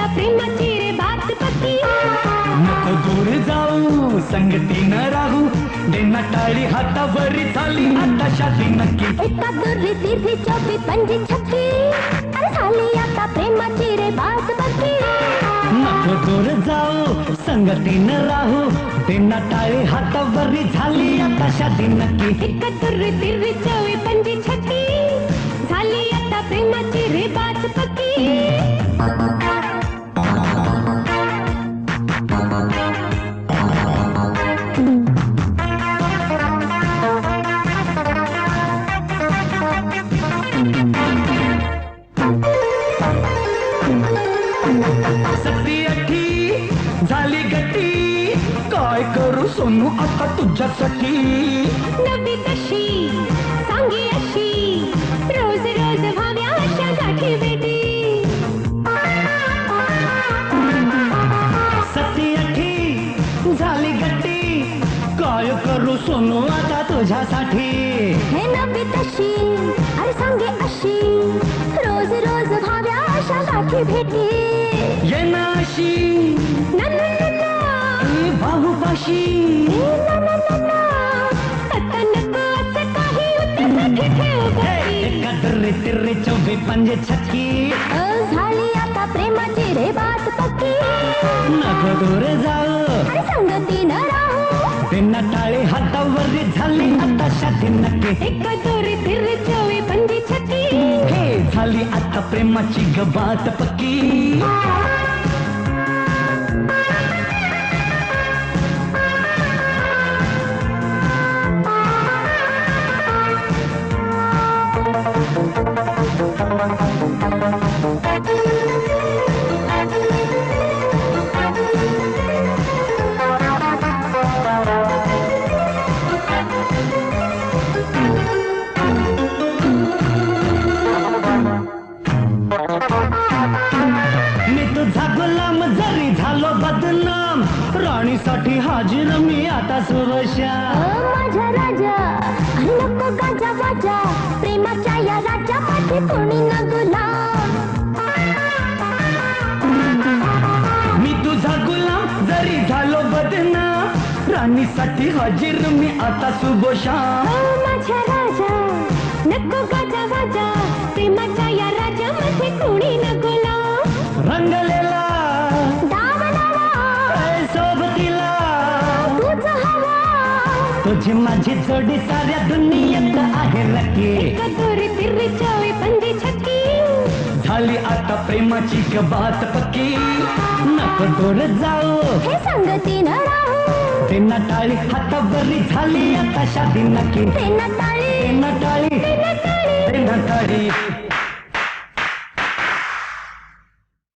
आता प्रेमाची रे बात पक्की. नको दूर जाऊ संगतीनं राहू देना टाळी हातावरी झाली आता शादी नक्की. एका दुर्री तिररी चौकी पंजी छक्की अरे झाली आता प्रेमाची रे बात पक्की. नको दूर जाऊ संगतीनं राहू देना टाळी हातावरी झाली आता शादी नक्की. एका दुर्री तिररी चौकी पंजी छक्की झाली आता प्रेमाची रे बात पक्की. सती अठी झाली गट्टी काय करू सोनू आता तुझ्यासाठी. नवी कशी सांगी अशी रोज रोज व्हाव्या अशा गाठी भेटी. सती अठी झाली गट्टी काय करू सोनू आता तुझ्यासाठी. हे नवी तशी अरे सांगे अशी रोज रोज व्हाव्या अशा गाठी भेटी. ये नाशी बाहुपाशी आता नको असं काही उद्यासाठी ठेव बाकी. एका तिर्रे तिर्रे चौबे पंजे छक्की झाली आता प्रेमाची रे बात पक्की. नको दूर जाऊ अरे संगतीनं राहू बिना टाळे हातावरी झाली आता शादी नक्की. एक दोरी तिररी चौवी पंजी छक्की हे झाली आता प्रेमाची गबात पक्की. मी तुझा गुलाम जरी झालो बदनाम राणीसाठी हाजीर मी आता सुरक्षा. माझा राजा अरे नको गाजा वाजा प्रेमाच्या या राज्यामध्ये कोणी न गुलाम. मी तुझा गुलाम जरी झालो बदनाम राणीसाठी हाजीर मी आता सुबोशा. माझा राजा नको गाजा वाजा प्रेमाच्या या राज्यामध्ये कोणी न गुलाम. रंगलेला डाव लावा सोबतीला तुझं हवा तुझी माझी जोडी साऱ्या दुनियेत आहे नक्की. एक दोरी तिररी चौवी पंजी छक्की झाली आता प्रेमाची गबात पक्की. नको दूर जाऊ हे संगतीनं राहू बिना टाळी हातावरी झाली आता शादी नक्की. प्रेमात ताळी बिना टाळी प्रेमात ताळी बिना टाळी